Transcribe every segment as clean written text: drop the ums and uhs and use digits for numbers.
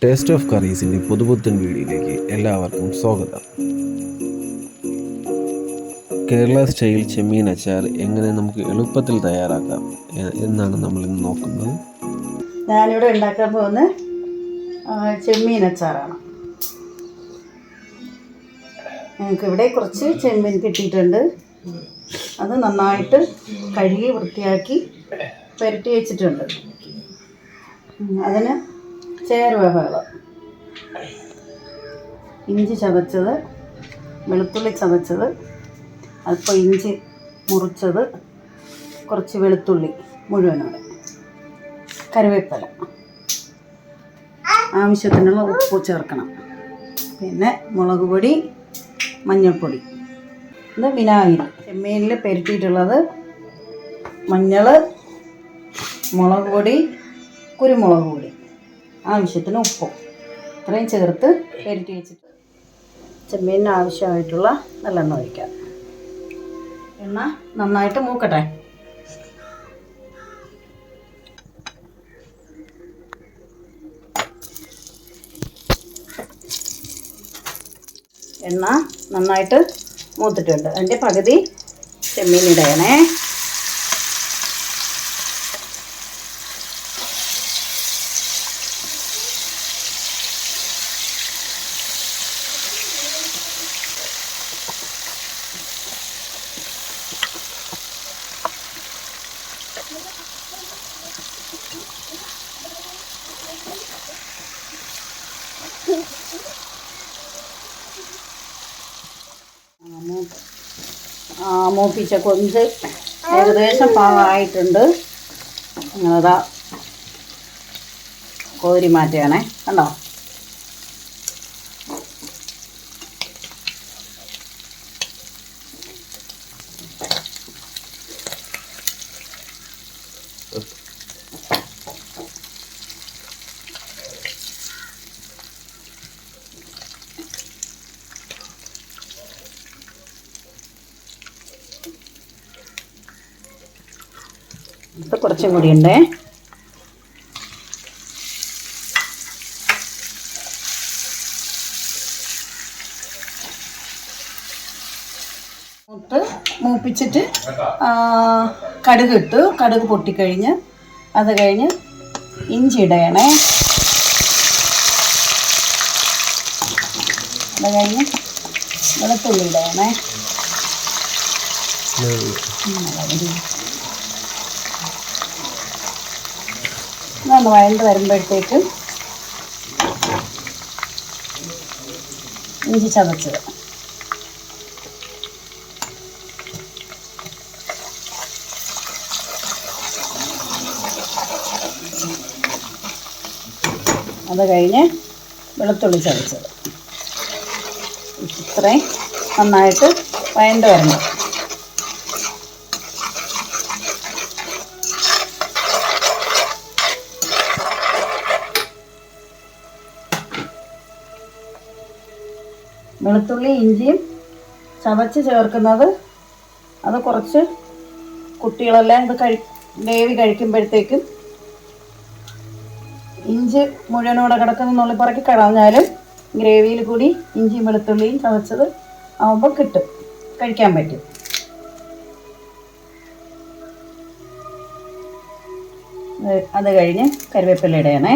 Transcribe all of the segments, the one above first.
Taste of കറീസിൻ്റെ പുതുപുത്തൻ വീഡിയോയിലേക്ക് എല്ലാവർക്കും സ്വാഗതം. കേരള സ്റ്റൈൽ ചെമ്മീൻ അച്ചാർ എങ്ങനെ നമുക്ക് എളുപ്പത്തിൽ തയ്യാറാക്കാം എന്നാണ് നമ്മളിന്ന് നോക്കുന്നത്. ഞാനിവിടെ ഉണ്ടാക്കാൻ പോകുന്ന ചെമ്മീൻ അച്ചാറാണ്. ഞങ്ങൾക്കിവിടെ കുറച്ച് ചെമ്മീൻ കിട്ടിയിട്ടുണ്ട്. അത് നന്നായിട്ട് കഴുകി വൃത്തിയാക്കി പുരട്ടി വെച്ചിട്ടുണ്ട്. അതിന് ചേരുവകൾ: ഇഞ്ചി ചതച്ചത്, വെളുത്തുള്ളി ചതച്ചത്, അല്പം ഇഞ്ചി മുറിച്ചത്, കുറച്ച് വെളുത്തുള്ളി മുഴുവനോടെ, കറിവേപ്പില, ആവശ്യത്തിനുള്ള ഉപ്പ് ചേർക്കണം, പിന്നെ മുളക് പൊടി, മഞ്ഞൾപ്പൊടി, ഇത് വിനാഗിരി. ചെമ്മീനിൽ പുരട്ടിയിട്ടുള്ളത് മഞ്ഞൾ, മുളക് പൊടി, കുരുമുളക് പൊടി, ആവശ്യത്തിന് ഉപ്പും ഇത്രയും ചേർത്ത് പുരട്ടി വെച്ചിട്ട് ചെമ്മീനിന് ആവശ്യമായിട്ടുള്ള നല്ലെണ്ണ ഒഴിക്കാം. എണ്ണ നന്നായിട്ട് മൂക്കട്ടെ. എണ്ണ നന്നായിട്ട് മൂത്തിട്ടുണ്ട്. അതിൻ്റെ പകുതി ചെമ്മീനിടണേ. മൂപ്പിച്ച കൊഞ്ച് ഏകദേശം പാകമായിട്ടുണ്ട്. ഞങ്ങളതാ കോരി മാറ്റുകയാണേ. കണ്ടോ? ഇത് കുറച്ചും കൂടി ഉണ്ടേ. മൂപ്പിച്ചിട്ട് കടുക് ഇട്ടു. കടുക് പൊട്ടിക്കഴിഞ്ഞ് അത് കഴിഞ്ഞ് ഇഞ്ചി ഇടയണേ. അത് കഴിഞ്ഞ് വെളുത്തുള്ളി ഇടയണേ. ഇതൊന്ന് വഴണ്ട് വരുമ്പോഴത്തേക്ക് ഇഞ്ചി ചതച്ചത്, അത് കഴിഞ്ഞ് വെളുത്തുള്ളി ചതച്ചത്, ഇത്രയും നന്നായിട്ട് വഴണ്ട് വരണം. വെളുത്തുള്ളി ഇഞ്ചിയും ചതച്ച് ചേർക്കുന്നത് അത് കുറച്ച് കുട്ടികളെല്ലാം ഇത് ഗ്രേവി കഴിക്കുമ്പോഴത്തേക്കും ഇഞ്ചി മുഴുവനോടെ കിടക്കുന്ന നുള്ളിപ്പറക്കി കളഞ്ഞാലും ഗ്രേവിയിൽ കൂടി ഇഞ്ചിയും വെളുത്തുള്ളിയും ചതച്ചത് ആകുമ്പോൾ കിട്ടും, കഴിക്കാൻ പറ്റും. അത് കഴിഞ്ഞ് കറിവേപ്പില ഇടയണേ.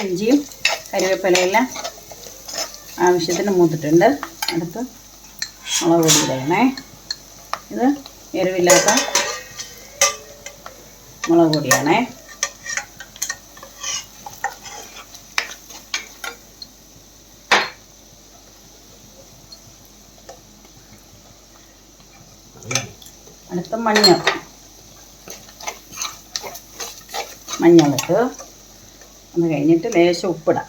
ഇഞ്ചിയും കറിവേപ്പിലയെല്ലാം ആവശ്യത്തിന് മൂത്തിട്ടുണ്ട്. അടുത്ത് മുളക് പൊടി ഇടണേ. ഇത് എരിവില്ലാത്ത മുളക് പൊടിയാണേ. അടുത്ത മഞ്ഞളിട്ട് അത് കഴിഞ്ഞിട്ട് ലേശം ഉപ്പിടാം.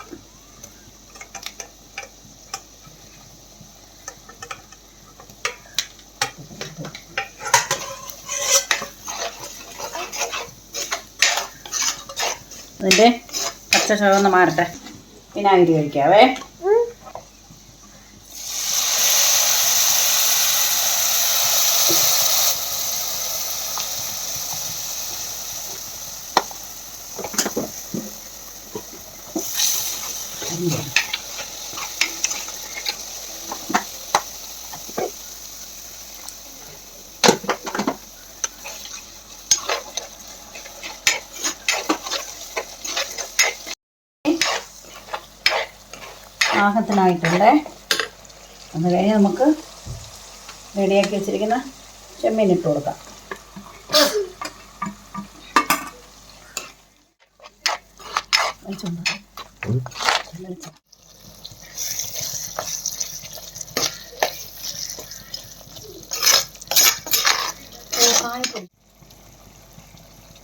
അതിൻ്റെ പച്ച ചുവന്ന് മാറട്ടെ. വിനാഗിരി ഒഴിക്കാവേ. പാകത്തിനായിട്ടുണ്ടേ. അത് കഴിഞ്ഞ് നമുക്ക് റെഡിയാക്കി വെച്ചിരിക്കുന്ന ചെമ്മീൻ ഇട്ട് കൊടുക്കാം.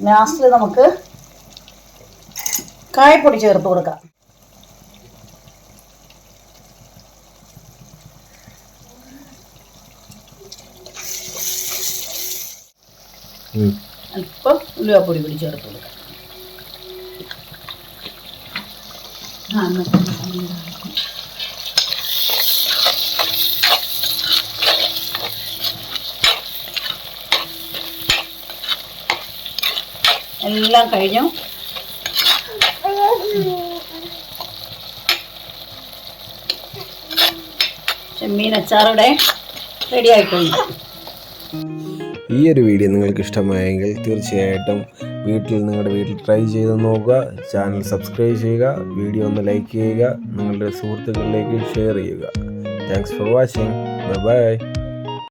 ലാസ്റ്റിൽ നമുക്ക് കായപ്പൊടി ചേർത്ത് കൊടുക്കാം. അല്പം ഉലുവാപ്പൊടി കൂടി ചേർത്ത് കൊടുക്കാം. എല്ലാം കഴിഞ്ഞു. ചെമ്മീൻ അച്ചാറുടെ റെഡി ആയിട്ടുണ്ട്. ഈ ഒരു വീഡിയോ നിങ്ങൾക്ക് ഇഷ്ടമായെങ്കിൽ തീർച്ചയായിട്ടും നിങ്ങളുടെ വീട്ടിൽ ട്രൈ ചെയ്ത് നോക്കുക. ചാനൽ സബ്സ്ക്രൈബ് ചെയ്യുക, വീഡിയോ ഒന്ന് ലൈക്ക് ചെയ്യുക, നിങ്ങളുടെ സുഹൃത്തുക്കളിലേക്ക് ഷെയർ ചെയ്യുക. Thanks for watching. ബൈ.